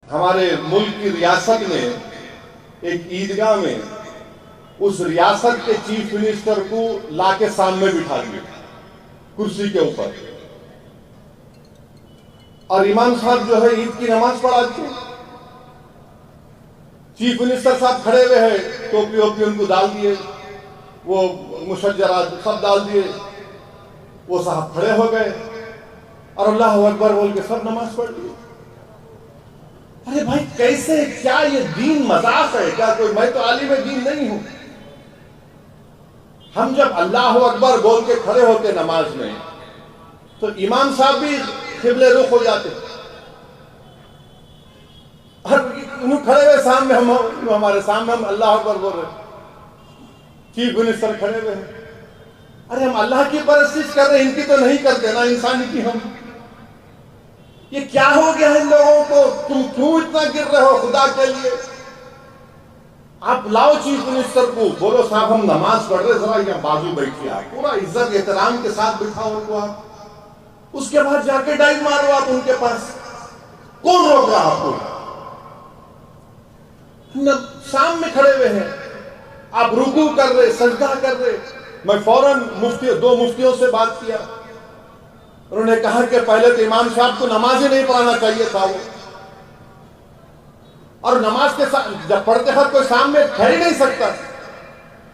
ہمارے ملک کی ریاست میں ایک عیدگاہ میں اس ریاست کے چیف منسٹر کو لا کے سامنے بٹھا دیا کرسی کے اوپر، اور امام صاحب جو ہے عید کی نماز پڑھاتے ہیں. چیف منسٹر صاحب کھڑے ہوئے ہیں، ٹوپی ووپی ان کو ڈال دیے، وہ مشجرات سب ڈال دیے، وہ صاحب کھڑے ہو گئے اور اللہ اکبر بول کے سب نماز پڑھ لی. ارے بھائی کیسے، کیا یہ دین مذاق ہے کیا؟ کوئی، میں تو عالم دین نہیں ہوں. ہم جب اللہ اکبر بول کے کھڑے ہوتے نماز میں تو امام صاحب بھی قبلے رخ ہو جاتے، اور انہوں کھڑے ہوئے سامنے، ہمارے سامنے ہم اللہ اکبر بول رہے، چیف منسٹر کھڑے ہوئے ہیں. ارے ہم اللہ کی پرستش کر رہے ہیں، ان کی تو نہیں کرتے نا، انسانی کی ہم. یہ کیا ہو گیا ہے ان لوگوں کو؟ تم کیوں اتنا گر رہے ہو خدا کے لیے؟ آپ لاؤ چیف منسٹر کو، بولو صاحب ہم نماز پڑھ رہے، ذرا یہاں بازو بیٹھیے، آپ پورا عزت احترام کے ساتھ بٹھاؤ ان کو. آپ اس کے بعد جا کے ڈائیو مارو آپ ان کے پاس. کون روک رہا آپ کو؟ سامنے کھڑے ہوئے ہیں، آپ رکوع کر رہے، سجدہ کر رہے. میں فوراً دو مفتیوں سے بات کیا، انہوں نے کہا کہ پہلے تو امام صاحب کو نماز ہی نہیں پڑھانا چاہیے تھا وہ، اور نماز کے ساتھ جب پڑھتے وقت کوئی سامنے ٹھہر ہی نہیں سکتا،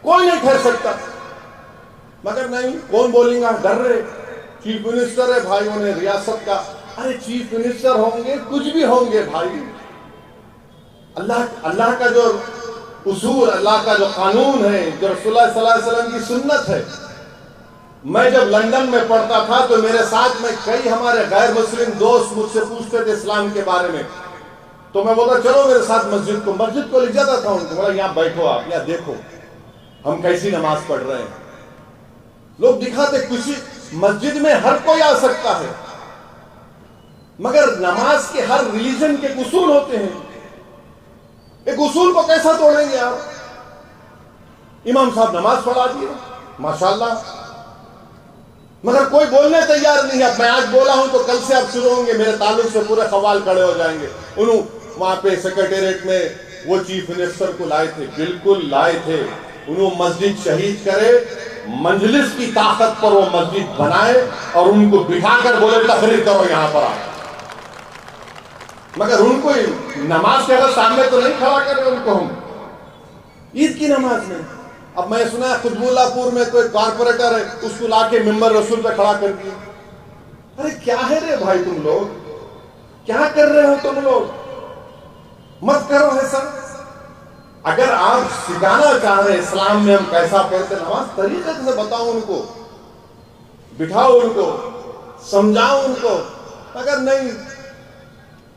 کوئی نہیں ٹھہر سکتا. مگر نہیں، کون بولیں گا، ڈر رہے. چیف منسٹر ہے بھائیوں نے ریاست کا. ارے چیف منسٹر ہوں گے، کچھ بھی ہوں گے بھائی، اللہ کا جو اصول، اللہ کا جو قانون ہے، جو رسول اللہ صلی اللہ علیہ وسلم کی سنت ہے. میں جب لندن میں پڑھتا تھا تو میرے ساتھ میں کئی ہمارے غیر مسلم دوست مجھ سے پوچھتے تھے اسلام کے بارے میں، تو میں بولتا چلو میرے ساتھ مسجد کو لے جاتا تھا ان کو، بولا یہاں بیٹھو آپ، یہاں دیکھو ہم کیسی نماز پڑھ رہے ہیں. لوگ دکھاتے کسی، مسجد میں ہر کوئی آ سکتا ہے، مگر نماز کے ہر ریلیجن کے اصول ہوتے ہیں. ایک اصول کو کیسا توڑیں گے آپ؟ امام صاحب نماز پڑھا دیے ماشاءاللہ، مگر کوئی بولنے تیار نہیں ہے. اب میں آج بولا ہوں تو کل سے اب شروع ہوں گے، میرے تعلق سے پورے قوال کھڑے ہو جائیں گے. انہوں وہاں پہ سیکریٹریٹ میں وہ چیف منسٹر کو لائے تھے، بالکل لائے تھے. انہوں مسجد شہید کرے، مجلس کی طاقت پر وہ مسجد بنائے اور ان کو بٹھا کر بولے تقریر کرو یہاں پر آئے. مگر ان کو نماز کے سامنے تو نہیں کھڑا کرے ان کو ہم عید کی نماز میں. اب میں سنا ہے قطب اللہ پور میں کوئی کارپوریٹر ہے، اس کو لا کے ممبر رسول پہ کھڑا کر دیا. ارے کیا ہے رے بھائی، تم لوگ کیا کر رہے ہو؟ تم لوگ مت کرو ایسا. اگر آپ سکھانا چاہ رہے اسلام میں ہم کیسا پڑھتے نماز، طریقے سے بتاؤ ان کو، بٹھاؤ ان کو، سمجھاؤ ان کو. اگر نہیں،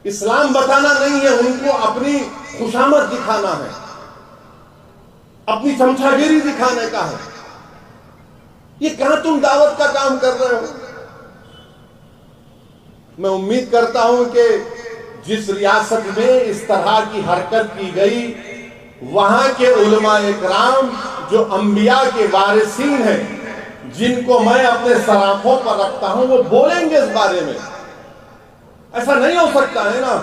اسلام بتانا نہیں ہے ان کو، اپنی خوشامد دکھانا ہے، اپنی چمچا گیری دکھانے کا ہے. یہ کہاں تم دعوت کا کام کر رہے ہو؟ میں امید کرتا ہوں کہ جس ریاست میں اس طرح کی حرکت کی گئی، وہاں کے علماء اکرام جو انبیاء کے وارثین ہیں، جن کو میں اپنے سراخوں پر رکھتا ہوں، وہ بولیں گے اس بارے میں. ایسا نہیں ہو سکتا ہے نا.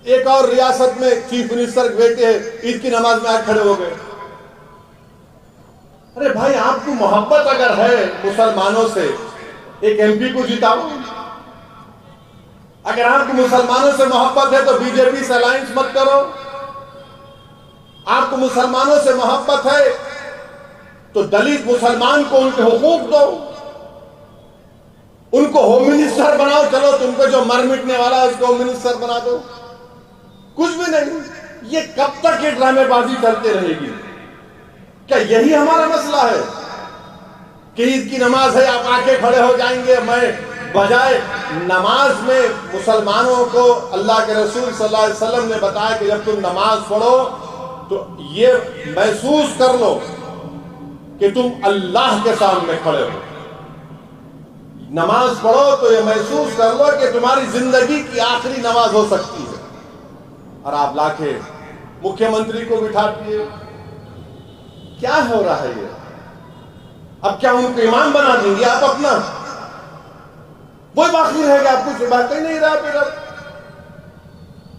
ایک اور ریاست میں چیف منسٹر بیٹے عید کی نماز میں آج کھڑے ہو گئے. ارے بھائی آپ کو محبت اگر ہے مسلمانوں سے، ایک ایم پی کو جتاؤ. اگر آپ کو مسلمانوں سے محبت ہے تو بی جے پی سے الائنس مت کرو. آپ کو مسلمانوں سے محبت ہے تو دلت مسلمان کو ان کے حقوق دو، ان کو ہوم منسٹر بناؤ. چلو تم کو جو مر مٹنے والا ہے اس کو ہوم منسٹر بنا دو. کچھ بھی نہیں. یہ کب تک یہ ڈرامے بازی چلتے رہے گی؟ کیا یہی ہمارا مسئلہ ہے کہ عید کی نماز ہے آپ آ کے کھڑے ہو جائیں گے؟ میں بجائے نماز میں مسلمانوں کو اللہ کے رسول صلی اللہ علیہ وسلم نے بتایا کہ جب تم نماز پڑھو تو یہ محسوس کر لو کہ تم اللہ کے سامنے کھڑے ہو. نماز پڑھو تو یہ محسوس کر لو کہ تمہاری زندگی کی آخری نماز ہو سکتی ہے. اور آپ لا کے مکھیہ منتری کو بٹھا دیے. کیا ہو رہا ہے یہ؟ اب کیا ان کو امام بنا دیں گے آپ اپنا؟ وہی باقی رہے گا، آپ کچھ باقی نہیں رہا. پھر اب